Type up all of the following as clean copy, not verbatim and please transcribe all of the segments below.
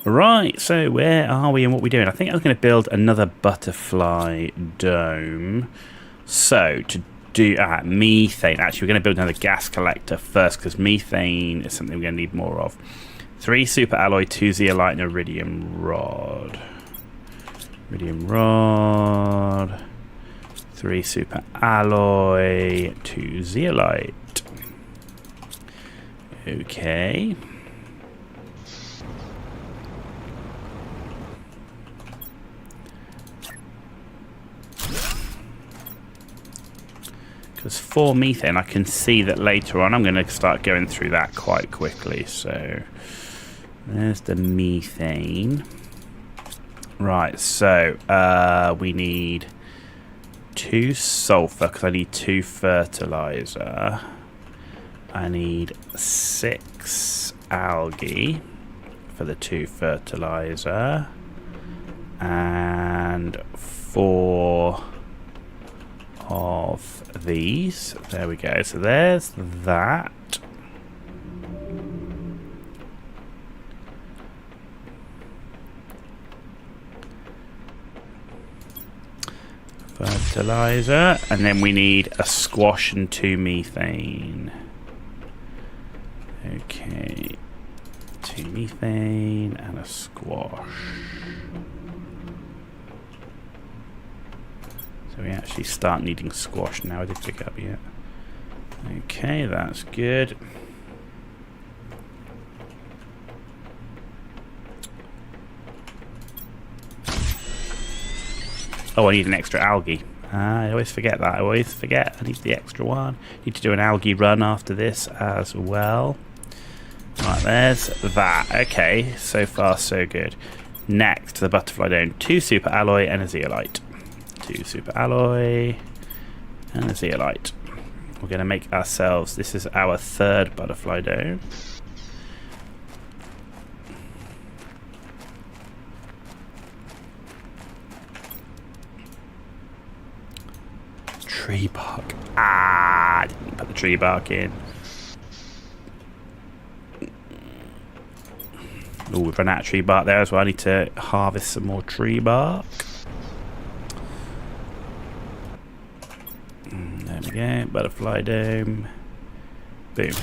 Right, so where are we and what are we doing? I think I was going to build another butterfly dome. So to do methane. Actually, we're going to build another gas collector first because methane is something we're going to need more of. 3 super alloy, 2 zeolite, and iridium rod. Iridium rod. 3 super alloy, 2 zeolite. Okay. Because for methane, I can see that later on I'm going to start going through that quite quickly. So there's the methane. Right, so we need 2 sulfur because I need 2 fertilizer. I need 6 algae for the 2 fertilizer. And 4 of these. There we go. So there's that. Fertilizer. And then we need a squash and 2 methane. Okay. 2 methane and a squash. So we actually start needing squash now. I did pick up yet. Okay, that's good. Oh, I need an extra algae. I always forget that. I always forget. I need the extra one. Need to do an algae run after this as well. Right, there's that. Okay, so far so good. Next, the butterfly dome. 2 super alloy and a zeolite. 2 super alloy and a zeolite. We're going to make ourselves, this is our 3rd butterfly dome. Tree bark. I didn't put the tree bark in. Oh, we've run out of tree bark there as well. I need to harvest some more tree bark. There we go. Butterfly dome. Boom.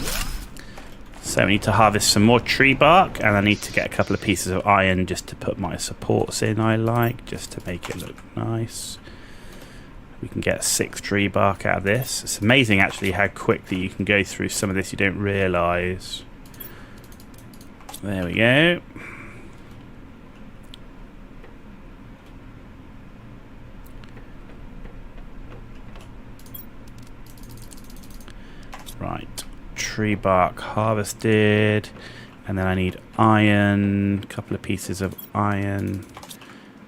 So we need to harvest some more tree bark, and I need to get a couple of pieces of iron just to put my supports in, just to make it look nice. We can get 6 tree bark out of this. It's amazing actually how quickly you can go through some of this, you don't realise. There we go. Right, tree bark harvested, and then I need iron, a couple of pieces of iron.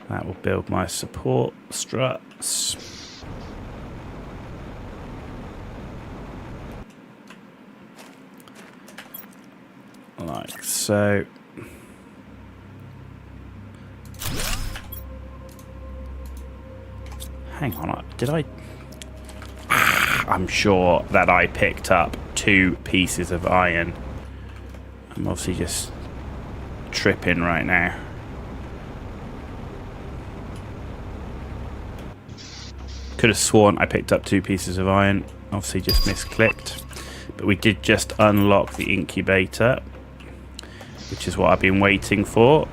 That will build my support struts. Like so. Hang on, did I? I'm sure that I picked up 2 pieces of iron. I'm obviously just tripping right now. Could have sworn I picked up 2 pieces of iron. Obviously just misclicked. But we did just unlock the incubator, which is what I've been waiting for.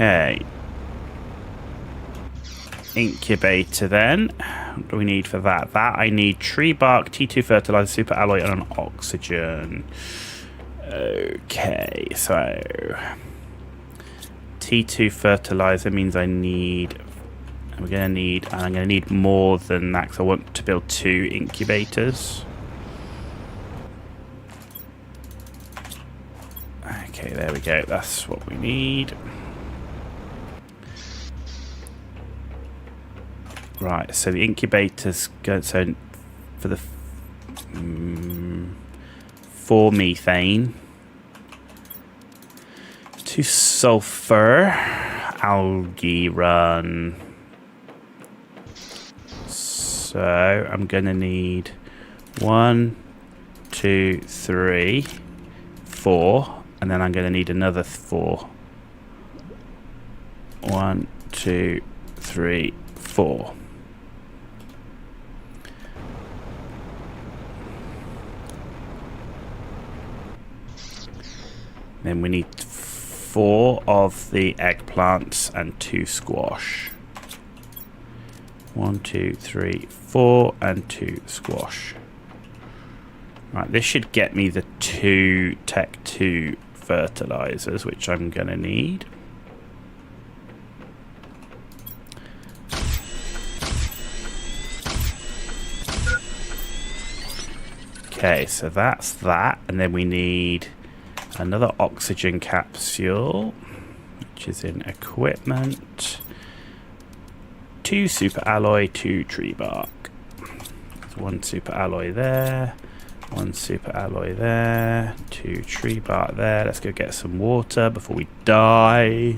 Okay. Incubator then. What do we need for that? That I need tree bark, T2 fertilizer, super alloy, and an oxygen. Okay, so T2 fertilizer means I'm going to need more than that because I want to build 2 incubators. Okay, there we go. That's what we need. Right, so the incubators go. So for the 4 methane, 2 sulfur, algae run. So So I'm going to need 1, 2, 3, 4, and then I'm going to need another 4. 1, 2, 3, 4. Then we need 4 of the eggplants and 2 squash. 1, 2, 3, 4, and 2 squash. Right, this should get me the 2 Tech 2 fertilizers, which I'm going to need. Okay, so that's that, and then we need another oxygen capsule, which is in equipment. 2 super alloy, 2 tree bark. There's 1 super alloy there, 1 super alloy there, 2 tree bark there. Let's go get some water before we die.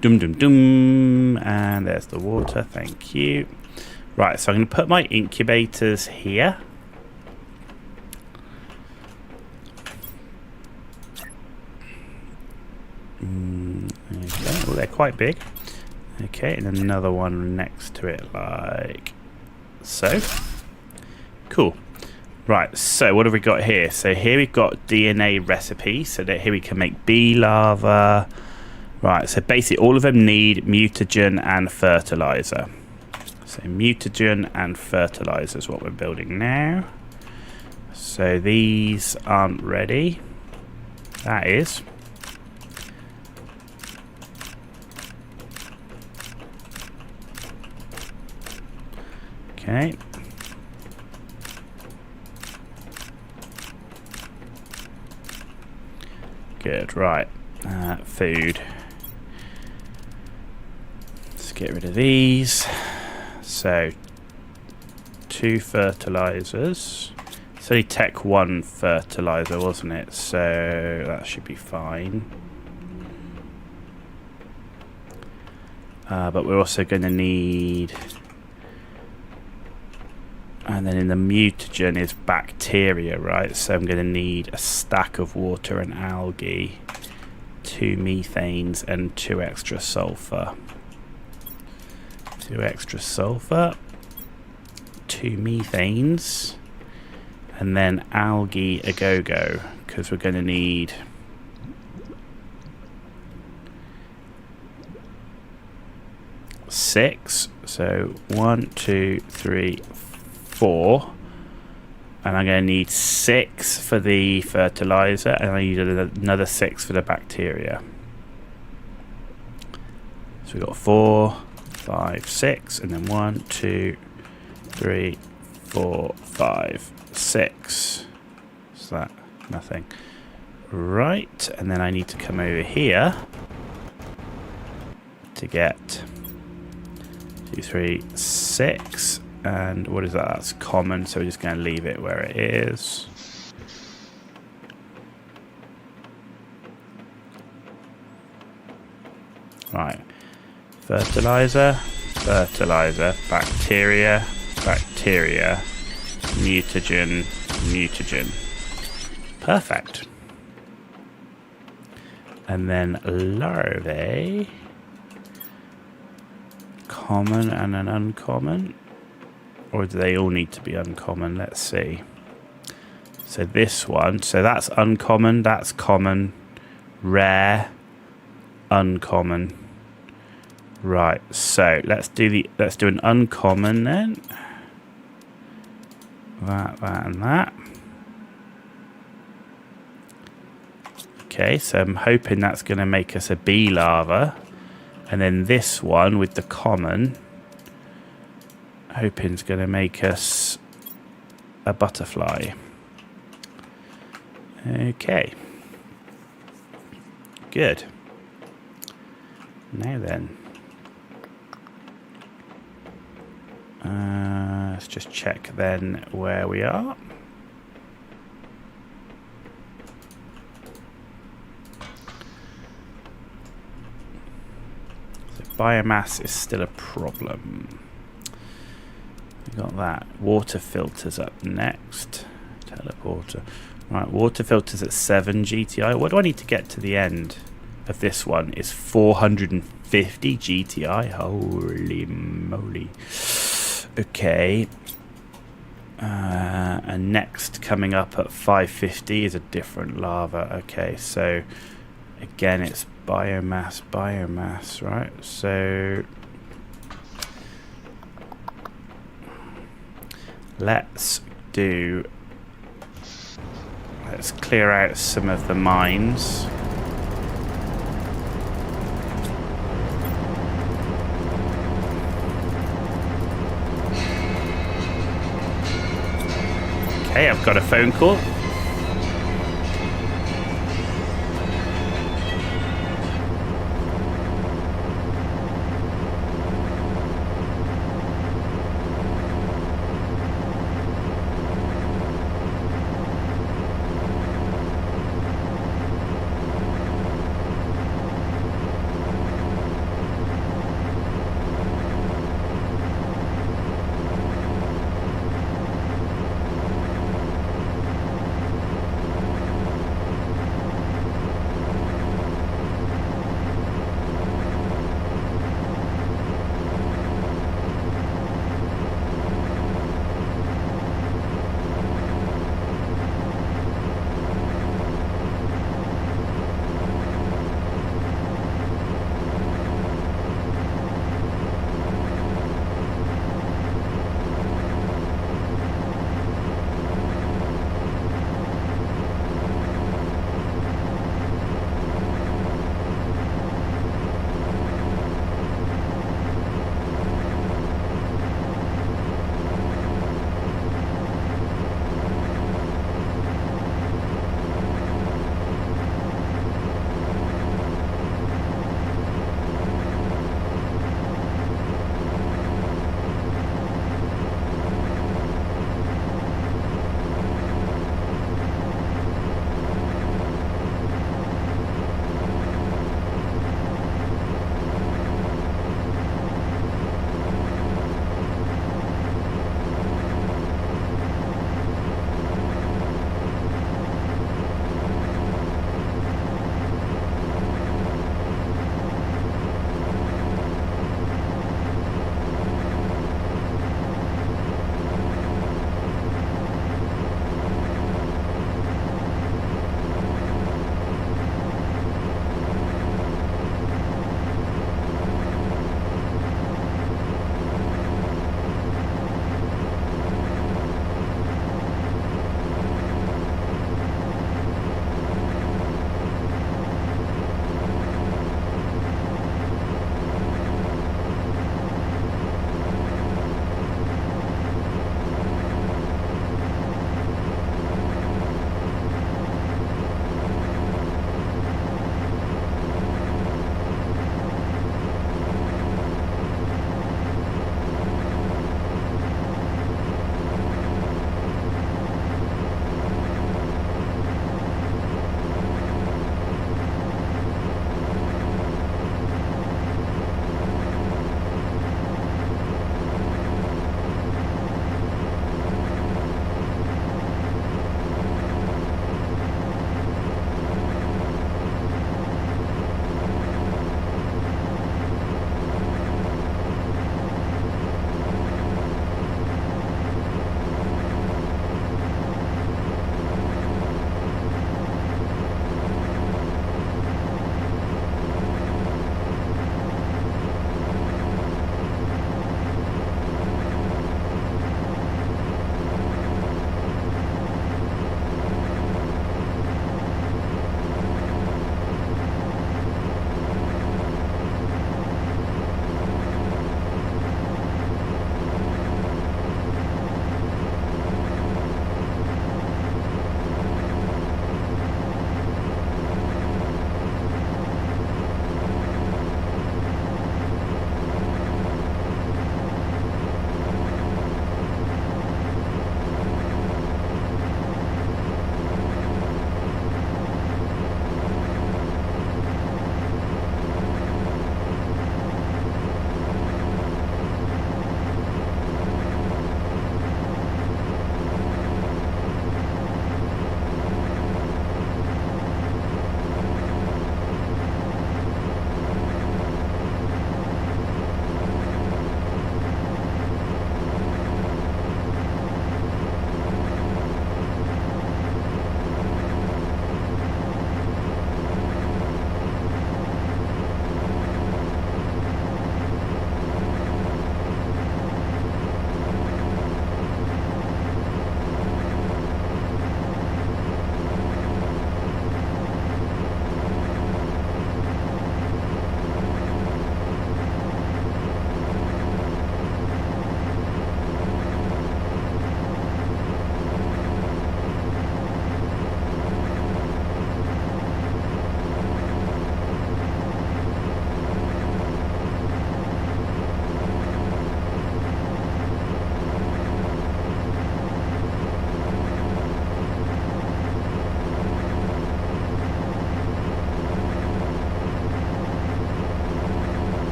Dum dum dum, and there's the water. Thank you. Right, so I'm going to put my incubators here. Okay, well, they're quite big. Okay, and another one next to it like so. Cool. Right, so what have we got here? So here we've got DNA recipe, so that here we can make bee larva. Right, so basically all of them need mutagen and fertilizer. So mutagen and fertilizer is what we're building now. So these aren't ready. That is. Okay. Good, right. Food. Let's get rid of these. So, 2 fertilizers. It's only Tech 1 fertilizer, wasn't it? So, that should be fine. But we're also going to need... And then in the mutagen is bacteria, right? So I'm going to need a stack of water and algae, 2 methanes, and 2 extra sulfur. 2 extra sulfur, 2 methanes, and then algae a go-go, because we're going to need... six. So 1, 2, 3, 4, and I'm going to need 6 for the fertilizer, and I need another 6 for the bacteria. So we've got 4, 5, 6, and then 1, 2, 3, 4, 5, 6. Is that nothing? Right, and then I need to come over here to get 2, 3, 6. And what is that? That's common, so we're just going to leave it where it is. Right. Fertilizer, fertilizer, bacteria, bacteria, mutagen, mutagen. Perfect. And then larvae. Common and an uncommon. Or do they all need to be uncommon? Let's see. So this one, so that's uncommon, that's common, rare, uncommon. Right, so let's do an uncommon then. That, and that. Okay, so I'm hoping that's going to make us a bee larva. And then this one with the common, hoping it's going to make us a butterfly. Okay. Good. Now then. Let's just check then where we are. So biomass is still a problem. Got that. Water filters up next. Teleporter. Right, water filters at 7 GTI. What do I need to get to the end of this one? Is 450 GTI. Holy moly. Okay. And next coming up at 550 is a different lava. Okay, so again it's biomass, right? So let's clear out some of the mines. Okay, I've got a phone call.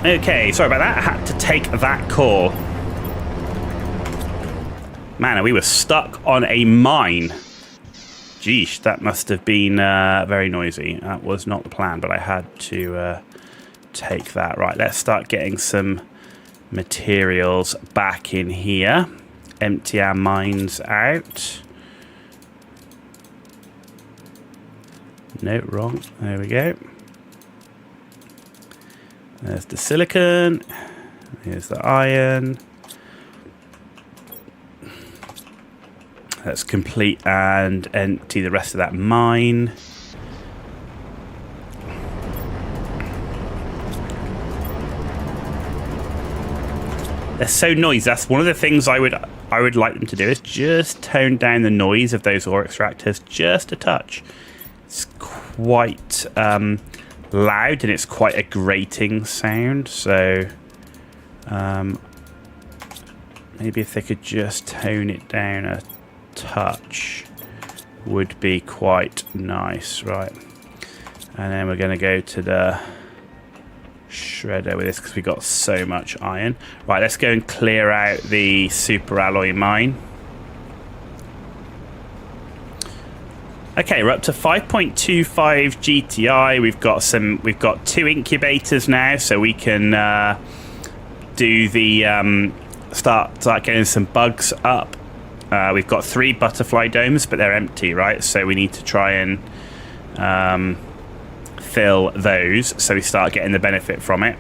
Okay, sorry about that. I had to take that call. Man, we were stuck on a mine. Geesh, that must have been very noisy. That was not the plan, but I had to take that. Right, let's start getting some materials back in here. Empty our mines out. No, wrong. There we go. There's the silicon. Here's the iron. Let's complete and empty the rest of that mine. They're so noisy. That's one of the things I would like them to do, is just tone down the noise of those ore extractors just a touch. It's quite loud and it's quite a grating sound. So maybe if they could just tone it down a touch would be quite nice. Right, and then we're going to go to the shredder with this because we got so much iron. Right, let's go and clear out the super alloy mine. Okay, we're up to 5.25 GTI. We've got 2 incubators now, so we can do the start getting some bugs up. We've got 3 butterfly domes, but they're empty, right? So we need to try and fill those so we start getting the benefit from it.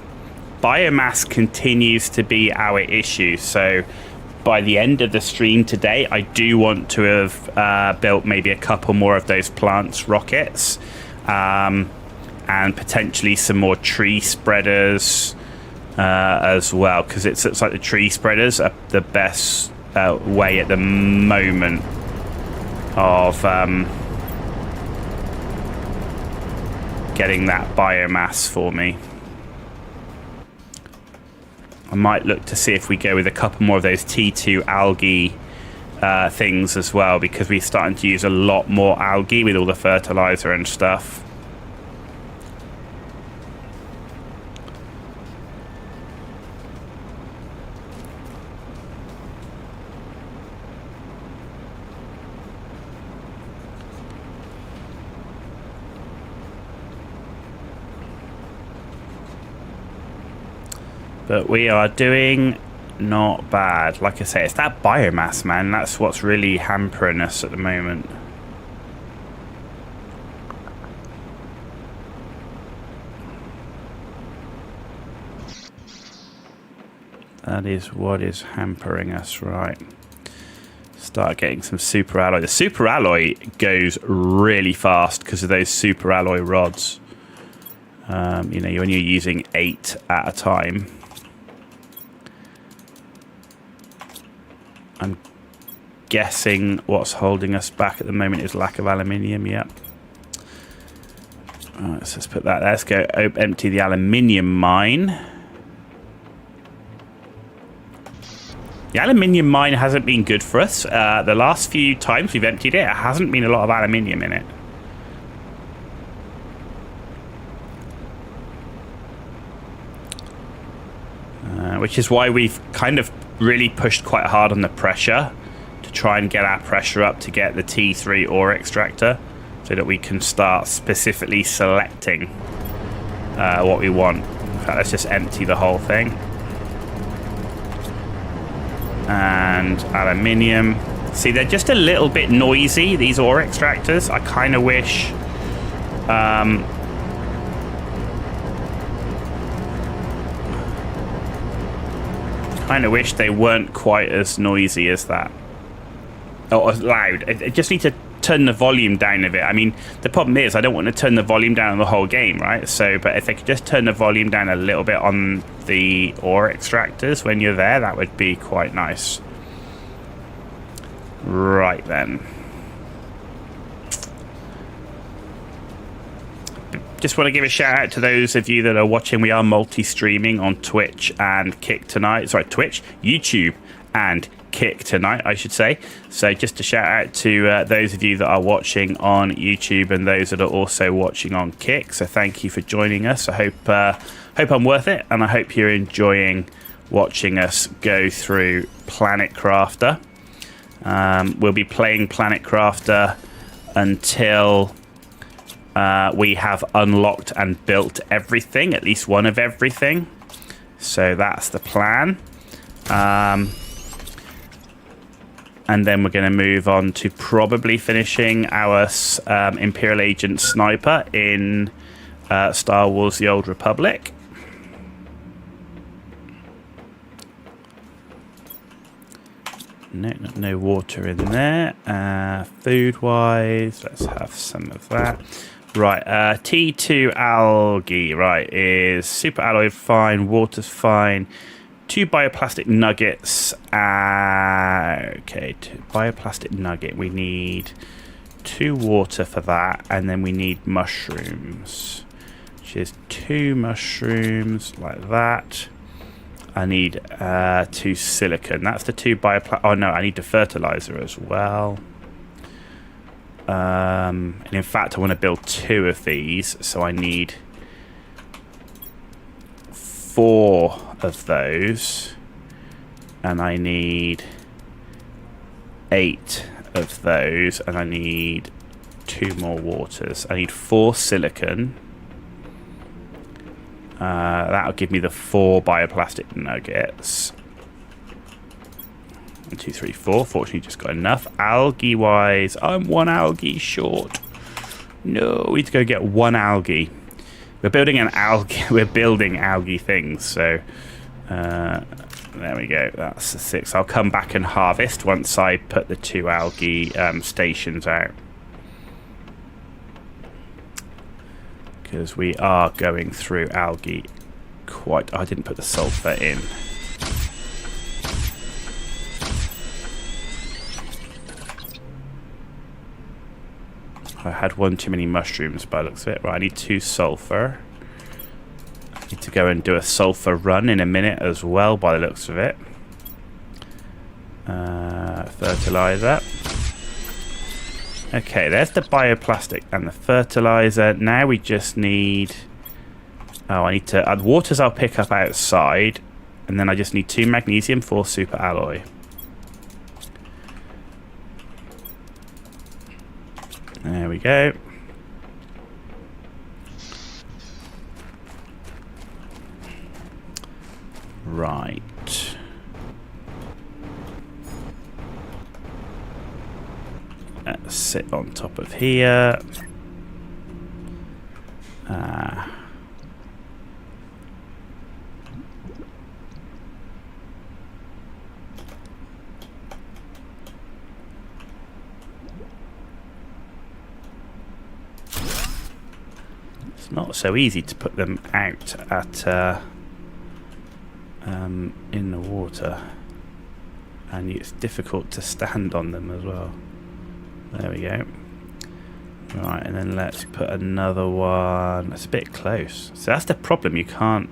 Biomass continues to be our issue. So by the end of the stream today, I do want to have built maybe a couple more of those plants rockets, and potentially some more tree spreaders as well, because it looks like the tree spreaders are the best way at the moment of getting that biomass for me. I might look to see if we go with a couple more of those T2 algae things as well, because we're starting to use a lot more algae with all the fertilizer and stuff. But we are doing not bad. Like I say, it's that biomass, man. That's what's really hampering us at the moment. That is what is hampering us, right? Start getting some super alloy. The super alloy goes really fast because of those super alloy rods. You know, when you're using 8 at a time. I'm guessing what's holding us back at the moment is lack of aluminium. Yep. Alright, so let's put that there. Let's go empty the aluminium mine. The aluminium mine hasn't been good for us. The last few times we've emptied it, it hasn't been a lot of aluminium in it. Which is why we've kind of really pushed quite hard on the pressure to try and get our pressure up to get the T3 ore extractor, so that we can start specifically selecting what we want. In fact, let's just empty the whole thing. And aluminium. See, they're just a little bit noisy, these ore extractors. I kind of wish they weren't quite as noisy as that, or as loud. I just need to turn the volume down of it. I mean, the problem is I don't want to turn the volume down on the whole game, right? So, but if they could just turn the volume down a little bit on the ore extractors when you're there, that would be quite nice. Right then. Just want to give a shout out to those of you that are watching. We are multi-streaming on Twitch and Kick tonight. Sorry, Twitch, YouTube, and Kick tonight, I should say. So just a shout out to those of you that are watching on YouTube and those that are also watching on Kick. So thank you for joining us. I hope I'm worth it, and I hope you're enjoying watching us go through Planet Crafter. We'll be playing Planet Crafter until we have unlocked and built everything, at least one of everything. So that's the plan. And then we're going to move on to probably finishing our Imperial Agent Sniper in Star Wars The Old Republic. No water in there. Food-wise, let's have some of that. Right, T2 algae, right, is super alloy fine, water's fine. 2 bioplastic nuggets. Okay, 2 bioplastic nugget. We need 2 water for that, and then we need mushrooms, which is 2 mushrooms like that. I need 2 silicon. That's the 2 bioplastic. Oh no, I need the fertilizer as well. And in fact, I want to build 2 of these, so I need 4 of those, and I need 8 of those, and I need 2 more waters. I need 4 silicon. That'll give me the 4 bioplastic nuggets. 1, 2, 3, 4. Fortunately, just got enough. Algae wise, I'm 1 algae short. No, we need to go get 1 algae. We're building an algae. We're building algae things. So there we go. That's the 6. I'll come back and harvest once I put the 2 algae stations out, because we are going through algae quite. I didn't put the sulfur in. I had 1 too many mushrooms by the looks of it. Right, I need 2 sulfur. I need to go and do a sulfur run in a minute as well by the looks of it. Fertilizer. Okay, there's the bioplastic and the fertilizer. Now we just need... Oh, I need to... the waters I'll pick up outside. And then I just need 2 magnesium, 4 super alloy. There we go. Right. Let's sit on top of here. It's not so easy to put them out at in the water, and it's difficult to stand on them as well. There we go. Right, and then let's put another one. That's a bit close. So that's the problem. You can't.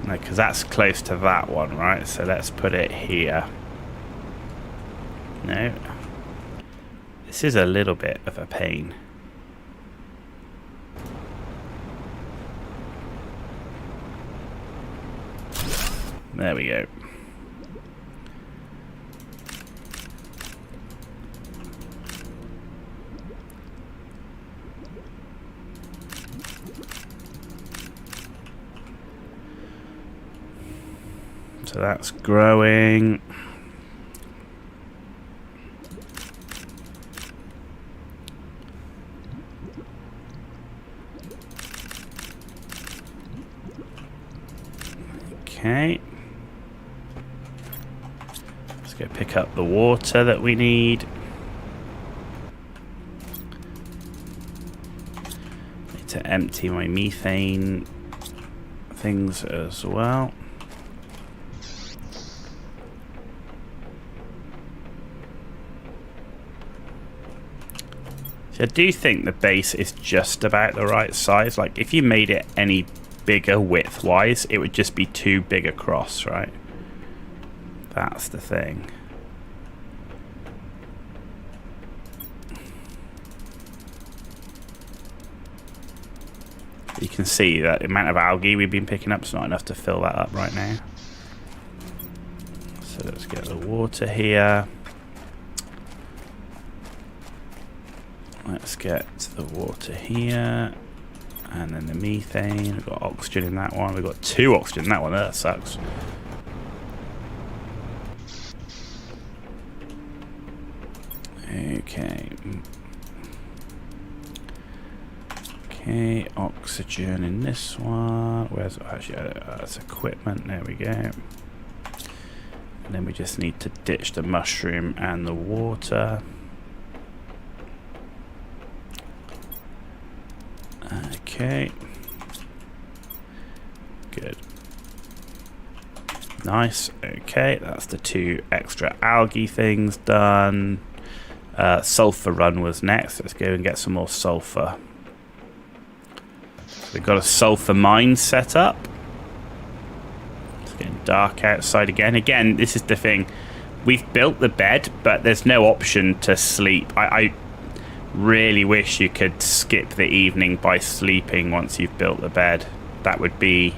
No, because that's close to that one, right? So let's put it here. No. This is a little bit of a pain. There we go. So that's growing. Okay. Let's go pick up the water that we need. Need to empty my methane things as well. I do think the base is just about the right size. Like, if you made it any bigger width-wise, it would just be too big across, right? That's the thing. You can see that the amount of algae we've been picking up is not enough to fill that up right now. So let's get the water here. Let's get the water here. And then the methane. We've got oxygen in that one. We've got 2 oxygen in that one. That sucks. Okay. Okay, oxygen in this one. Where's actually that's equipment? There we go. And then we just need to ditch the mushroom and the water. Okay. Good. Nice. Okay, that's the 2 extra algae things done. Sulfur run was next. Let's go and get some more sulfur. We've got a sulfur mine set up. It's getting dark outside again. Again, this is the thing. We've built the bed, but there's no option to sleep. I really wish you could skip the evening by sleeping once you've built the bed. That would be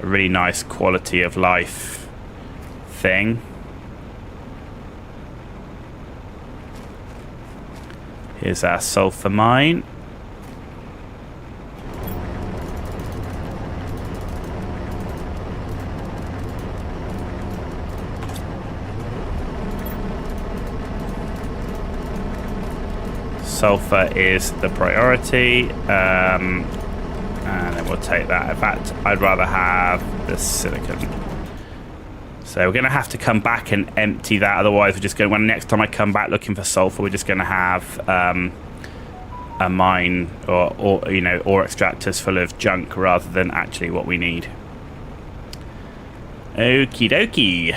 a really nice quality of life thing. Here's our sulfur mine. Sulfur is the priority, and then we'll take that. In fact, I'd rather have the silicon. So we're going to have to come back and empty that. Otherwise, we're just going. When next time I come back looking for sulfur, we're just going to have a mine or you know, ore extractors full of junk rather than actually what we need. Okie dokie.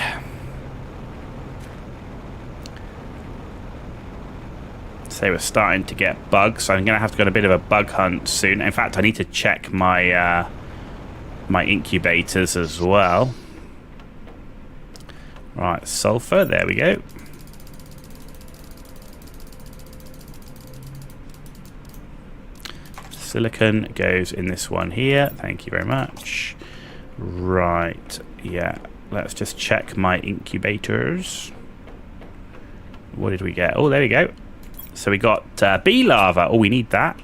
So we're starting to get bugs. So I'm going to have to go on a bit of a bug hunt soon. In fact, I need to check my my incubators as well. Right, sulfur. There we go. Silicon goes in this one here. Thank you very much. Right, yeah. Let's just check my incubators. What did we get? Oh, there we go. So we got bee larva. Oh, we need that.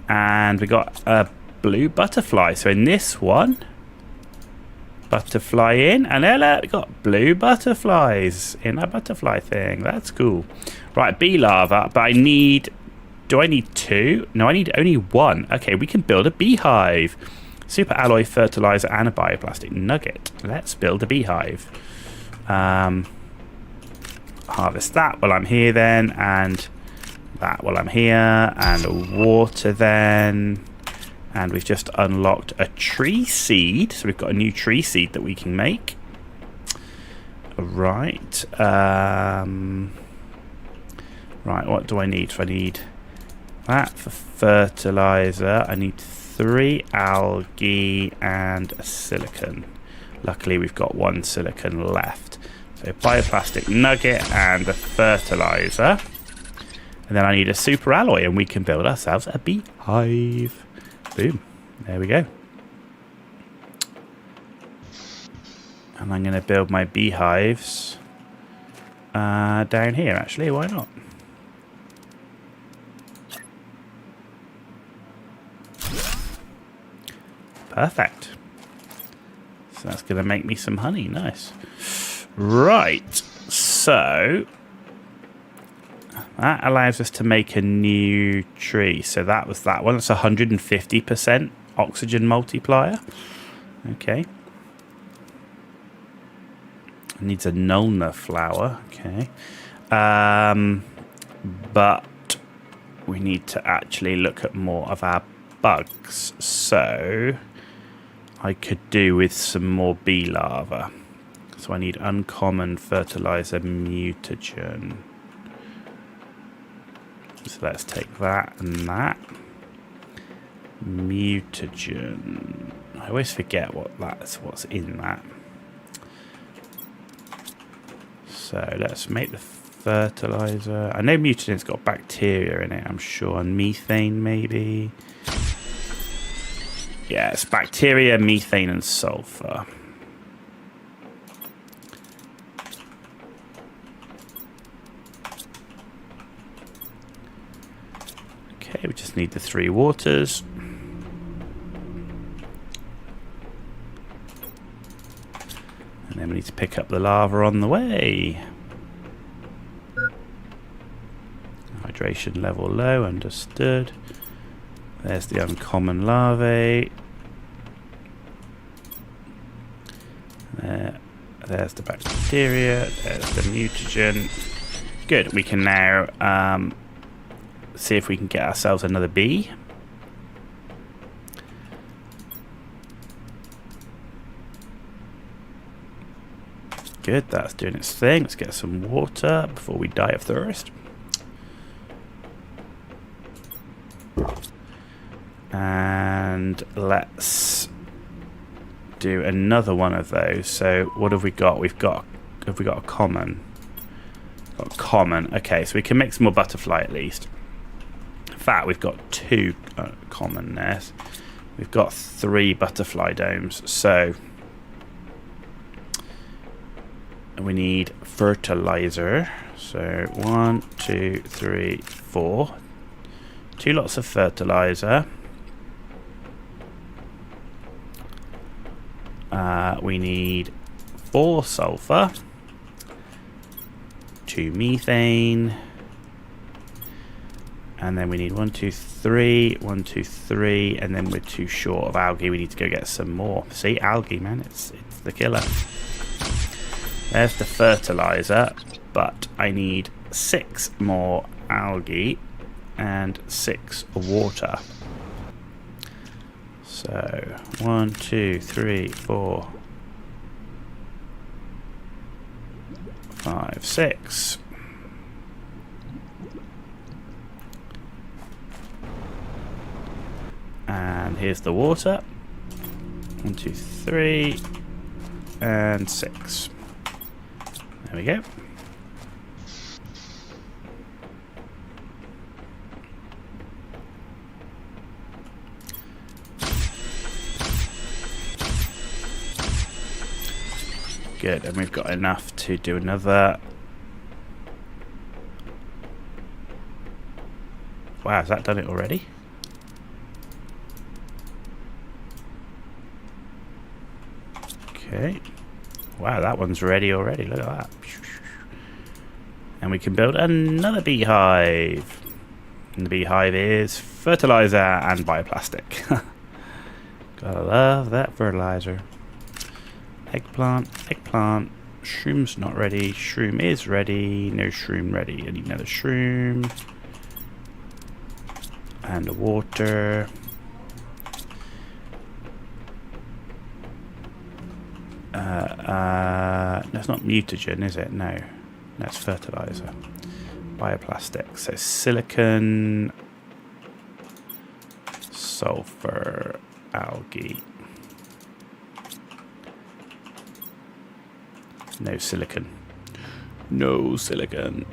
And we got a blue butterfly. So in this one, butterfly in. And there we got blue butterflies in a butterfly thing. That's cool. Right, bee larva. But I need... Do I need 2? No, I need only 1. Okay, we can build a beehive. Super alloy, fertilizer, and a bioplastic nugget. Let's build a beehive. Harvest that while I'm here then. And... that while I'm here, and water then, and we've just unlocked a tree seed, so we've got a new tree seed that we can make. Right, right, what do I need? So I need that for fertilizer. I need 3 algae and a silicon. Luckily we've got 1 silicon left. So bioplastic nugget and a fertilizer. And then I need a super alloy, and we can build ourselves a beehive. Boom. There we go. And I'm going to build my beehives down here, actually. Why not? Perfect. So that's going to make me some honey. Nice. Right. So... that allows us to make a new tree. So that was that one. It's 150% oxygen multiplier. Okay. It needs a Nulna flower. Okay. But we need to actually look at more of our bugs. So I could do with some more bee larva. So I need uncommon fertilizer mutagen. So let's take that and that. Mutagen. I always forget what's in that. So let's make the fertilizer. I know mutagen's got bacteria in it, I'm sure, and methane maybe. Yeah, it's bacteria, methane, and sulfur. Okay, we just need the 3 waters. And then we need to pick up the lava on the way. Hydration level low, understood. There's the uncommon larvae. There's the bacteria. There's the mutagen. Good. We can now see if we can get ourselves another bee. Good. That's doing its thing. Let's get some water before we die of thirst. And let's do another one of those. So what have we got? Have we got a common? Got common. Okay, so we can make some more butterfly at least. In fact, we've got 2 common there. We've got 3 butterfly domes. So we need fertilizer. So 1, 2, 3, 4. 2 lots of fertilizer. We need 4 sulfur, 2 methane, and then we need 1, 2, 3, 1, 2, 3, and then we're too short of algae. We need to go get some more. See, algae, man, it's the killer. There's the fertilizer, but I need 6 more algae and 6 water. So 1, 2, 3, 4, 5, 6. And here's the water. 1, 2, 3, and 6. There we go. Good, and we've got enough to do another. Wow, has that done it already? Okay. Wow, that one's ready already. Look at that. And we can build another beehive. And the beehive is fertilizer and bioplastic. Gotta love that fertilizer. Eggplant, eggplant. Shroom's not ready. Shroom is ready. No shroom ready. I need another shroom. And a water. No, it's not mutagen, is it? No. That's fertilizer. Bioplastic. So silicon, sulfur, algae. No silicon. No silicon.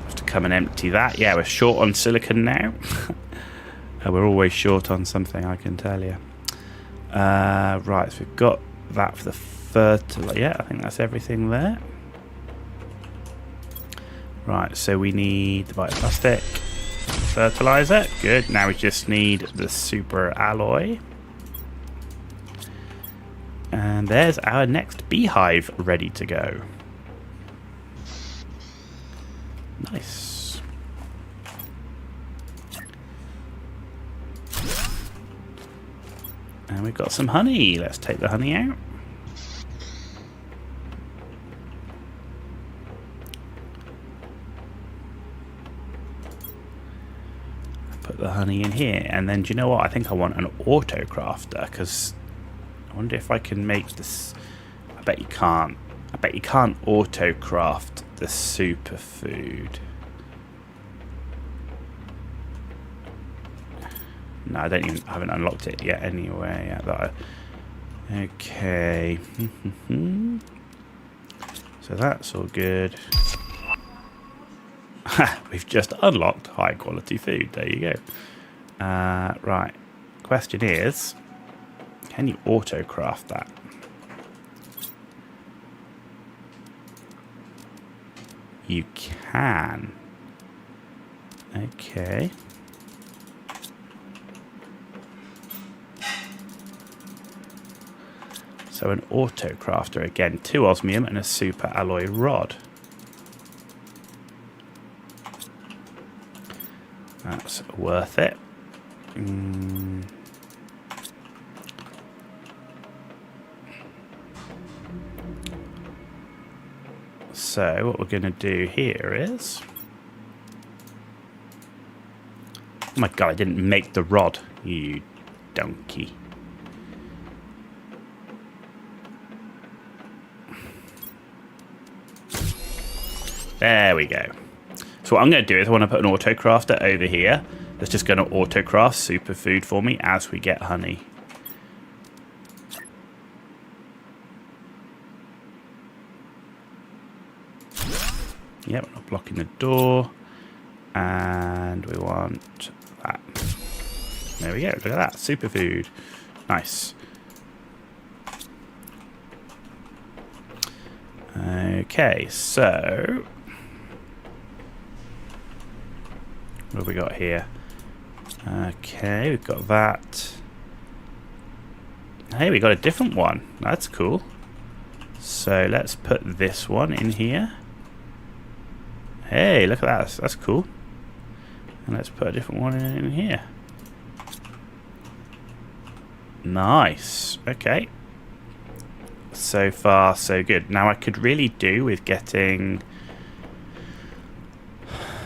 Have to come and empty that. Yeah, we're short on silicon now. We're always short on something, I can tell you. Right, so we've got that for the fertilizer. Yeah, I think that's everything there. Right, so we need the bioplastic. Fertilizer. Good. Now we just need the super alloy. And there's our next beehive ready to go. Nice. And we've got some honey. Let's take the honey out. Put the honey in here. And then, do you know what? I think I want an auto crafter, because I wonder if I can make this. I bet you can't. I bet you can't auto-craft the superfood. No, I haven't unlocked it yet anyway. Okay. So that's all good. We've just unlocked high quality food. There you go. Right. Question is, can you auto-craft that? You can. Okay. So an auto-crafter again, 2 osmium and a super alloy rod. That's worth it. So what we're going to do here is... Oh my god, I didn't make the rod, you donkey. There we go. So what I'm going to do is I want to put an auto-crafter over here that's just going to auto-craft superfood for me as we get honey. Yep, we're not blocking the door. And we want that. There we go. Look at that. Superfood. Nice. Okay, so... what have we got here? Okay, we've got that. Hey, we got a different one. That's cool. So let's put this one in here. Hey, look at that. That's cool. And let's put a different one in here. Nice. Okay. So far, so good. Now I could really do with getting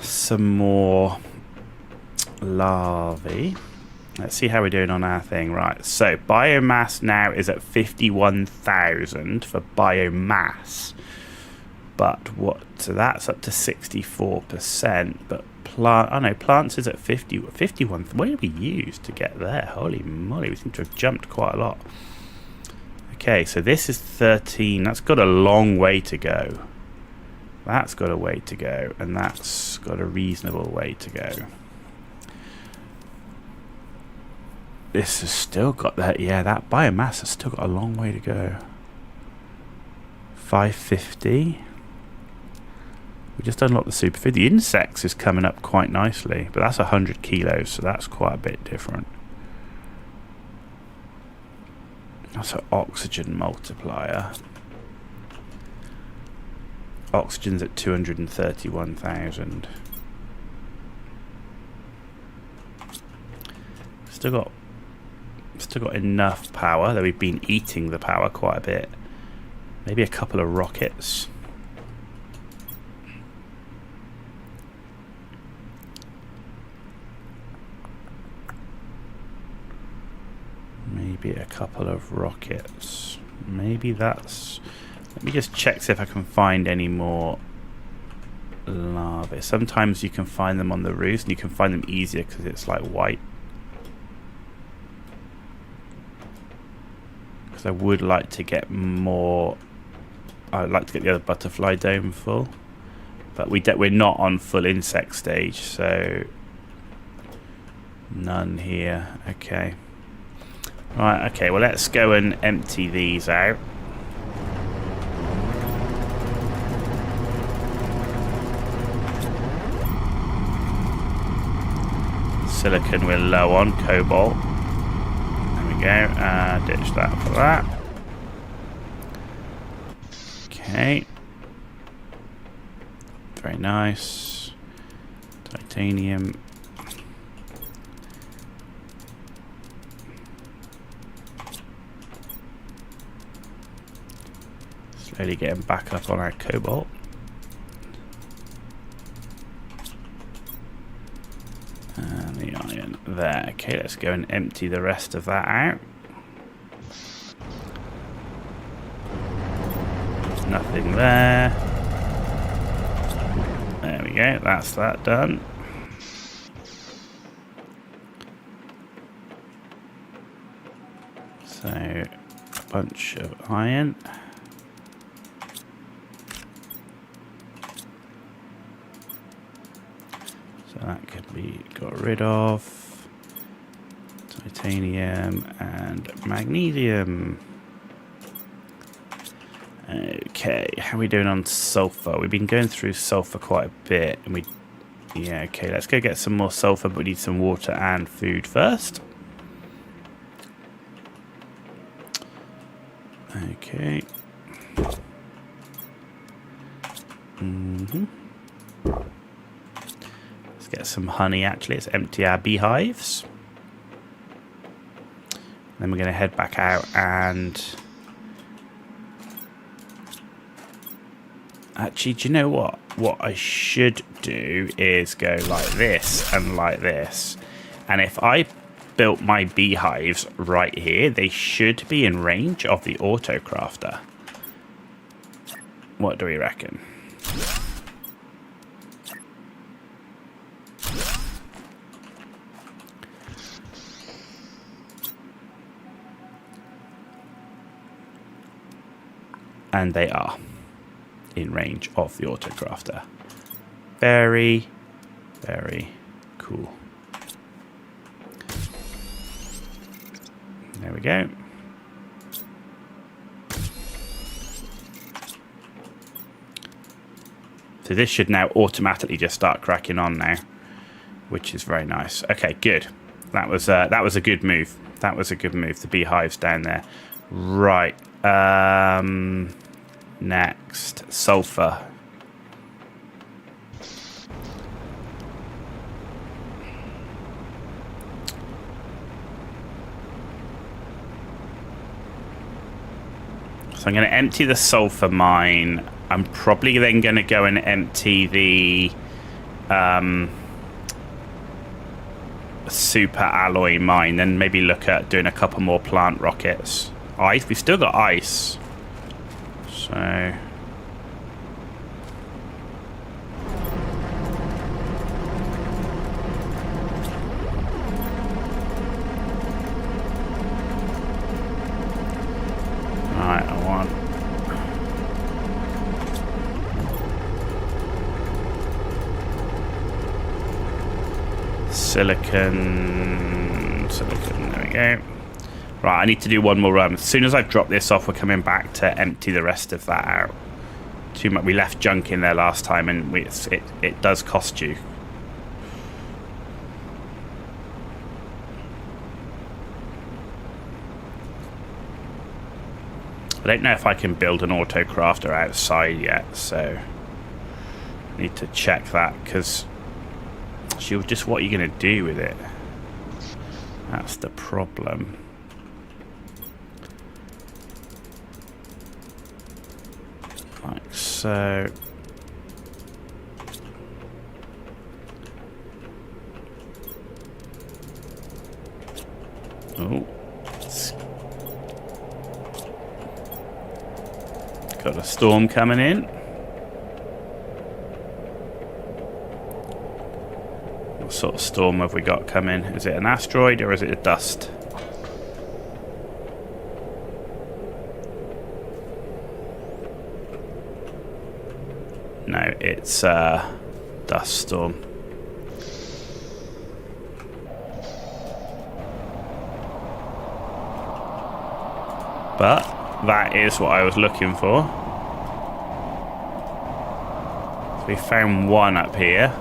some more larvae. Let's see how we're doing on our thing. Right, so biomass now is at 51,000 for biomass. But what? So that's up to 64%. But plants is at 51. What did we use to get there? Holy moly, we seem to have jumped quite a lot. Okay, so this is 13. That's got a long way to go. That's got a way to go, and that's got a reasonable way to go. This has still got that. Yeah, that biomass has still got a long way to go. 550. We just unlocked the superfood. The insects is coming up quite nicely, but that's 100 kilos, so that's quite a bit different. That's an oxygen multiplier. Oxygen's at 231,000. Still got enough power, though we've been eating the power quite a bit. Maybe a couple of rockets. Maybe a couple of rockets. Maybe that's... Let me just check, see if I can find any more larvae. Sometimes you can find them on the roofs, and you can find them easier because it's like white. Because I would like to get more... I'd like to get the other butterfly dome full. But we're not on full insect stage, so... None here. Okay. Right, okay, well let's go and empty these out. Silicon we're low on, cobalt. There we go, ditch that for that. Okay. Very nice. Titanium. Slowly getting back up on our cobalt. And the iron there. Okay, let's go and empty the rest of that out. Nothing there. There we go. That's that done. So, a bunch of iron. So that could be got rid of. Titanium and magnesium. Okay, how are we doing on sulfur? We've been going through sulfur quite a bit, and yeah, okay, let's go get some more sulfur, but we need some water and food first. Okay. Let's get some honey, actually. Let's empty our beehives. Then we're going to head back out and... Actually, do you know what? What I should do is go like this and like this. And if I built my beehives right here, they should be in range of the auto crafter. What do we reckon? And they are in range of the autocrafter. Very, very cool. There we go. So this should now automatically just start cracking on now, which is very nice. Okay, good. That was a good move. That was a good move. The beehives down there. Right. Next, sulfur. So I'm going to empty the sulfur mine. I'm probably then going to go and empty the super alloy mine, then maybe look at doing a couple more plant rockets. Ice, we've still got ice. So right, I want silicon, there we go. Right, I need to do one more run. As soon as I've dropped this off, we're coming back to empty the rest of that out. Too much. We left junk in there last time, and it does cost you. I don't know if I can build an auto crafter outside yet, so I need to check that, because just what are you going to do with it? That's the problem. Like so. Oh. Got a storm coming in. What sort of storm have we got coming? Is it an asteroid or is it a dust? No, it's a dust storm. But that is what I was looking for. So we found one up here.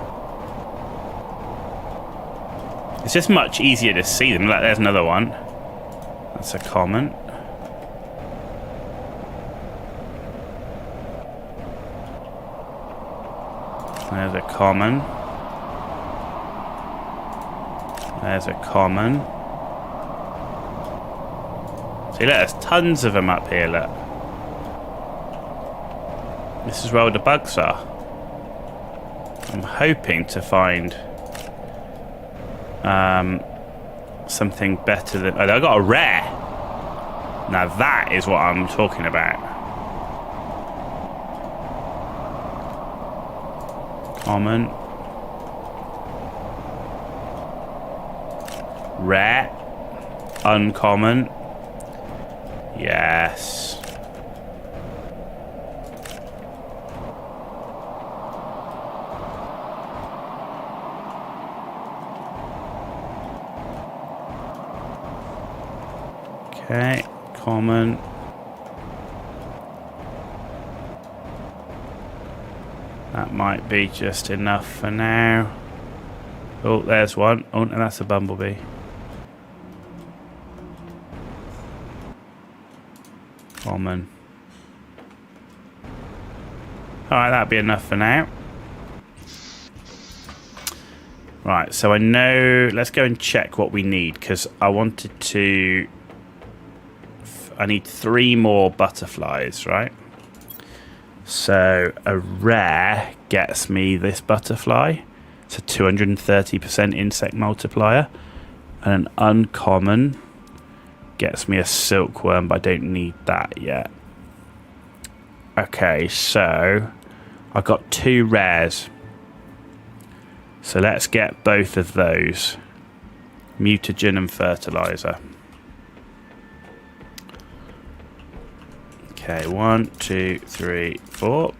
It's just much easier to see them. Look, there's another one. That's a common. There's a common. There's a common. See, look, there's tons of them up here, look. This is where all the bugs are. I'm hoping to find something better than... Oh, I got a rare. Now that is what I'm talking about. Common. Rare. Uncommon. Yes. Okay, common. That might be just enough for now. Oh, there's one. Oh, and that's a bumblebee. Common. Alright, that'll be enough for now. Right, so I know... Let's go and check what we need, because I wanted to... I need 3 more butterflies, right? So a rare gets me this butterfly. It's a 230% insect multiplier. And an uncommon gets me a silkworm, but I don't need that yet. Okay, so I've got 2 rares. So let's get both of those. Mutagen and fertilizer. Okay, 1, 2, 3, 4.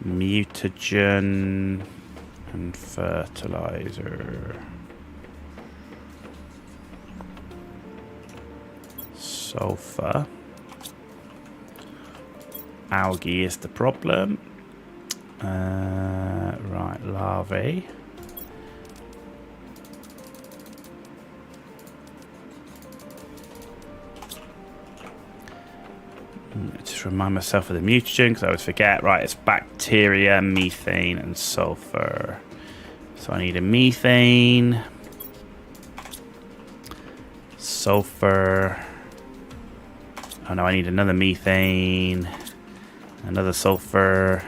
Mutagen and fertilizer. Sulfur. Algae is the problem. Right, larvae. Just remind myself of the mutagen because I always forget. Right, it's bacteria, methane, and sulfur. So I need a methane, sulfur. Oh no, I need another methane, another sulfur,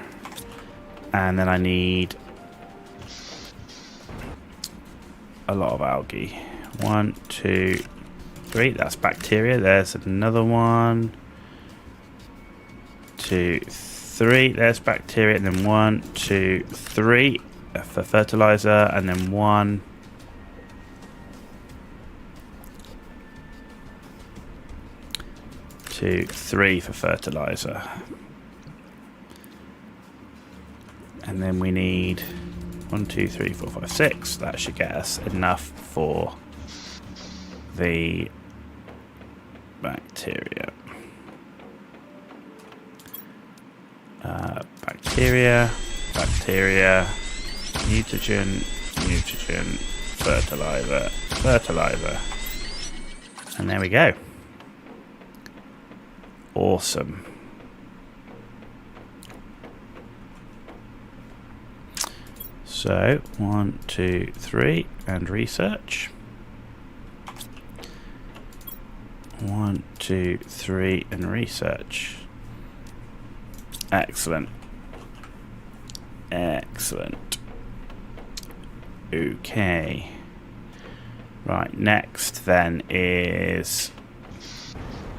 and then I need a lot of algae. 1, 2, 3. That's bacteria. There's another one. 2, 3. There's bacteria, and then 1, 2, 3 for fertilizer, and then 1. 2, 3 for fertilizer. And then we need 1, 2, 3, 4, 5, 6. That should get us enough for the bacteria. Bacteria, mutagen, fertilizer. And there we go. Awesome. So 1, 2, 3, and research. 1, 2, 3, and research. Excellent. Excellent. Okay. Right, next then is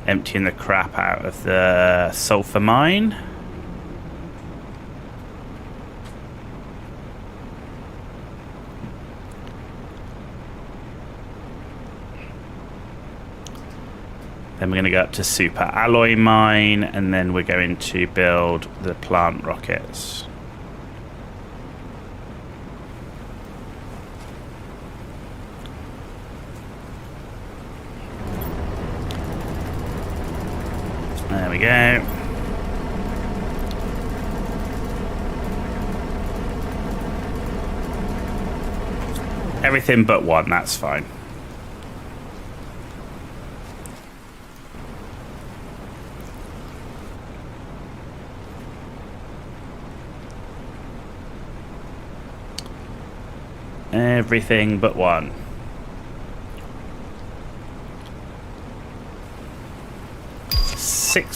emptying the crap out of the sulfur mine. Then we're going to go up to super alloy mine, and then we're going to build the plant rockets. There we go. Everything but one, that's fine. Everything but one.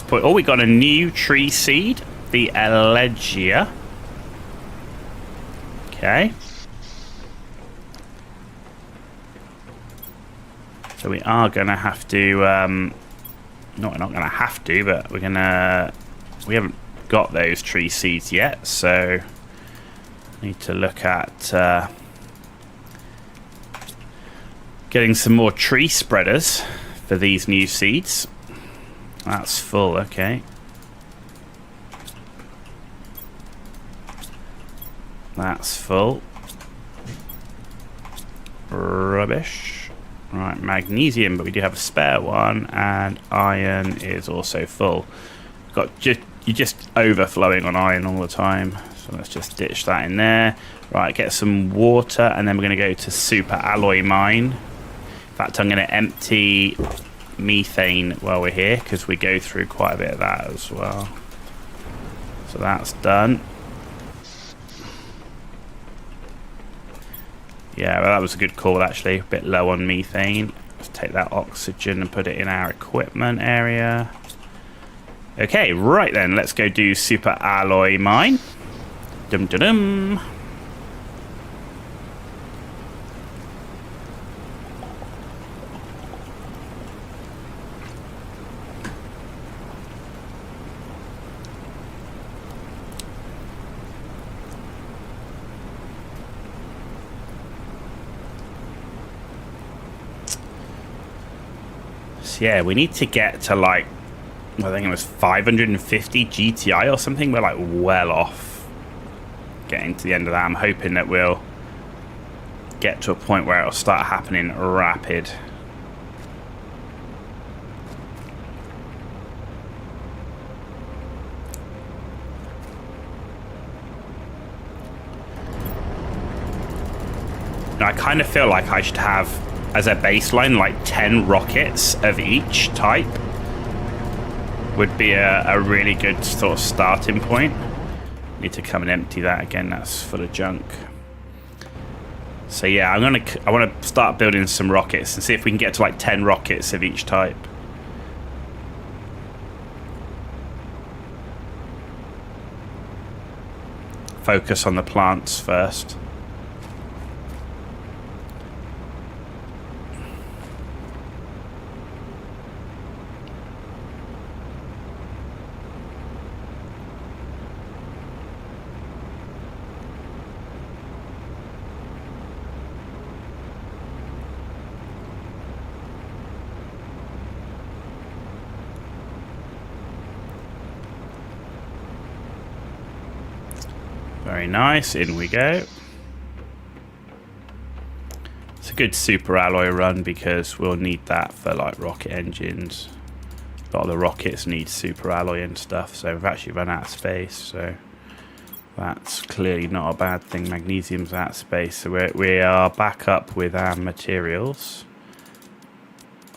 Oh, we got a new tree seed, the Elegia. Okay. So we are going to have to, no, we're not going to have to, but we haven't got those tree seeds yet, so Need to look at getting some more tree spreaders for these new seeds. That's full, okay. That's full. Rubbish. Right, magnesium, but we do have a spare one, and iron is also full. You're just overflowing on iron all the time, so let's just ditch that in there. Right, get some water, and then we're going to go to super alloy mine. In fact, I'm going to empty methane while we're here, because we go through quite a bit of that as well. So that's done. Yeah, well, that was a good call actually. A bit low on methane. Let's take that oxygen and put it in our equipment area. Okay, right then, let's go do super alloy mine. Dum dum dum. Yeah, we need to get to like, I think it was 550 GTI or something. We're like well off getting to the end of that. I'm hoping that we'll get to a point where it'll start happening rapid. Now, I kind of feel like I should have, as a baseline, like 10 rockets of each type would be a really good sort of starting point. Need to come and empty that again. That's full of junk. So yeah, I want to start building some rockets and see if we can get to like 10 rockets of each type. Focus on the plants first. Very nice, in we go. It's a good super alloy run because we'll need that for like rocket engines. A lot of the rockets need super alloy and stuff, so we've actually run out of space, so that's clearly not a bad thing. Magnesium's out of space, so we are back up with our materials.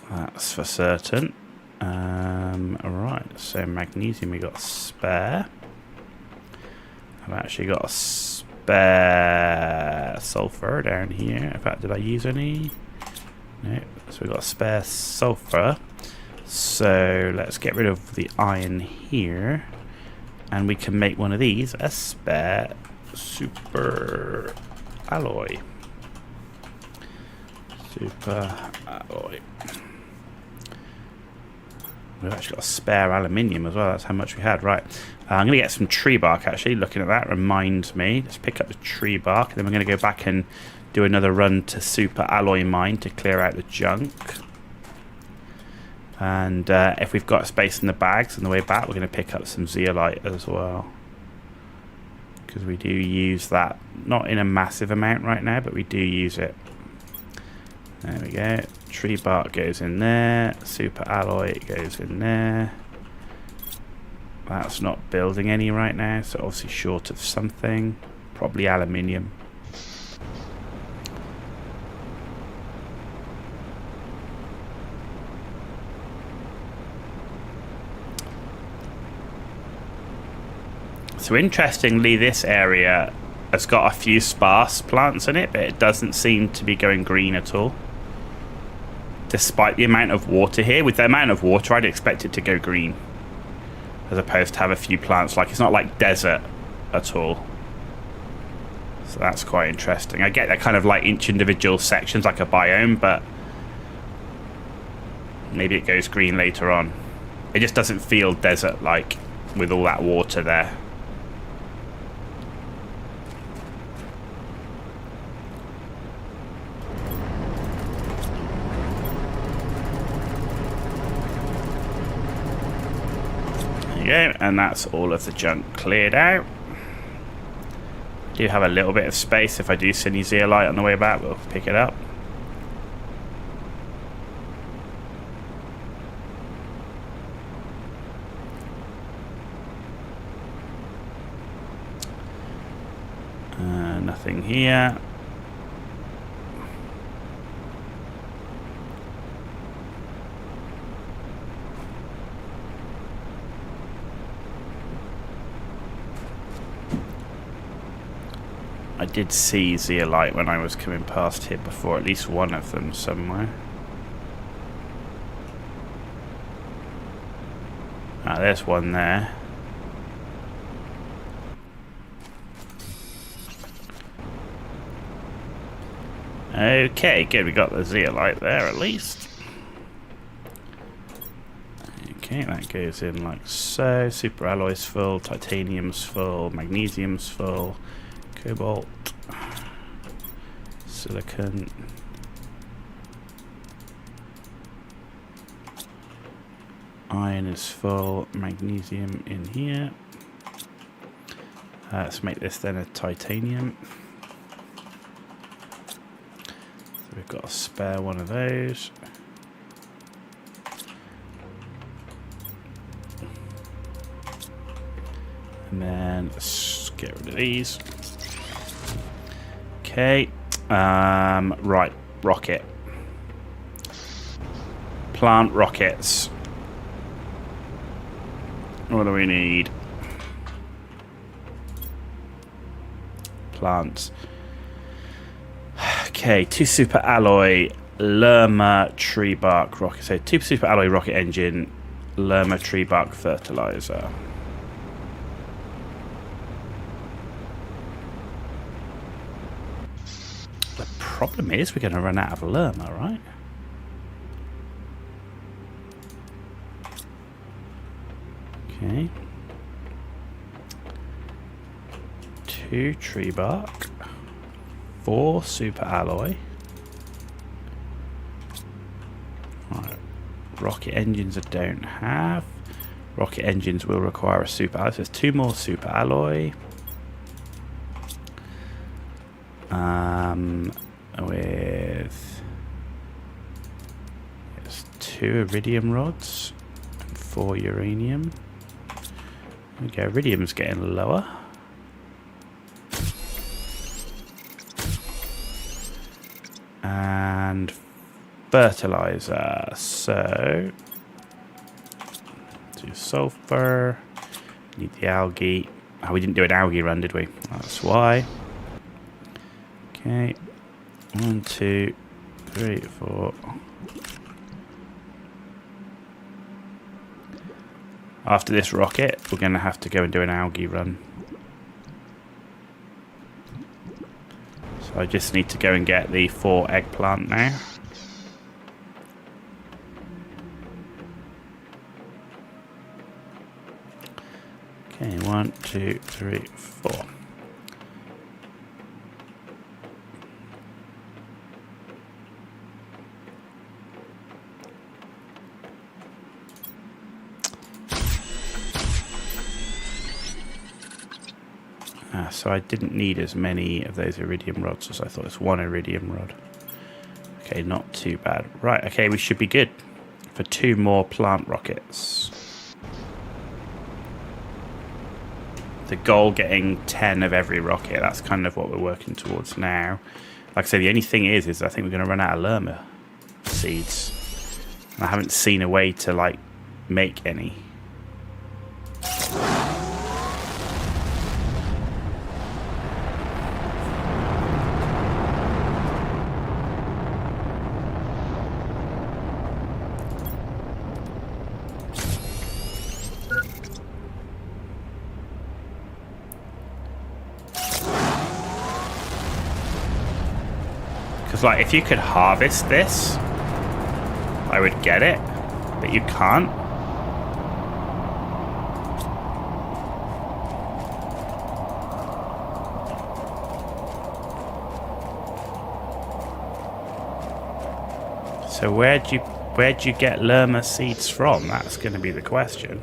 That's for certain. Alright, so magnesium we got spare. I've actually got a spare sulfur down here. In fact, did I use any? No. So we've got a spare sulfur. So let's get rid of the iron here. And we can make one of these a spare super alloy. Super alloy. We've actually got a spare aluminium as well. That's how much we had. Right. I'm going to get some tree bark, actually. Looking at that reminds me. Let's pick up the tree bark. And then we're going to go back and do another run to super alloy mine to clear out the junk. And if we've got space in the bags on the way back, we're going to pick up some zeolite as well. Because we do use that. Not in a massive amount right now, but we do use it. There we go. Tree bark goes in there. Super alloy goes in there. That's not building any right now, so obviously short of something. Probably aluminium. So interestingly, this area has got a few sparse plants in it, but it doesn't seem to be going green at all. Despite the amount of water here. With the amount of water, I'd expect it to go green. As opposed to have a few plants. Like, it's not like desert at all. So that's quite interesting. I get that kind of like each individual sections like a biome, but maybe it goes green later on. It just doesn't feel desert-like with all that water there. go, and that's all of the junk cleared out. I do have a little bit of space. If I do see any zeolite on the way back, we'll pick it up. Nothing here. I did see zeolite when I was coming past here before, at least one of them somewhere. Ah, there's one there. Okay, good, we got the zeolite there at least. Okay, that goes in like so. Super alloys full, titanium's full, magnesium's full, cobalt, silicon. Iron is full, magnesium in here. Let's make this then a titanium. So we've got a spare one of those. And then let's get rid of these. Okay. Right, rocket. Plant rockets. What do we need? Plants. Okay, 2 super alloy Lerma tree bark rocket. So 2 super alloy rocket engine, Lerma tree bark fertilizer. The problem is we're going to run out of Lerma, right? Okay. 2 tree bark. 4 super alloy. Right. Rocket engines I don't have. Rocket engines will require a super alloy. So there's 2 more super alloy. With it's 2 iridium rods and 4 uranium. Okay, iridium's getting lower. And fertilizer. So do sulfur. Need the algae. Oh, we didn't do an algae run, did we? That's why. Okay. 1, 2, 3, 4. After this rocket, we're going to have to go and do an algae run. So I just need to go and get the 4 eggplant now. Okay, 1, 2, 3, 4. So I didn't need as many of those iridium rods as I thought. It's 1 iridium rod. Okay, not too bad. Right, okay, we should be good for 2 more plant rockets. The goal getting 10 of every rocket. That's kind of what we're working towards now. Like I said, the only thing is I think we're going to run out of Lerma seeds. And I haven't seen a way to, like, make any. Like, if you could harvest this, I would get it, but you can't. So where'd you get Lerma seeds from? That's going to be the question.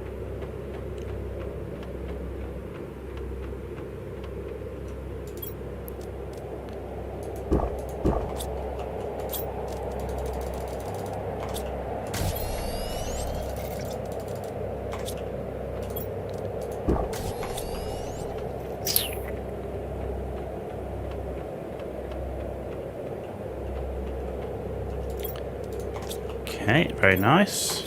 Okay, very nice.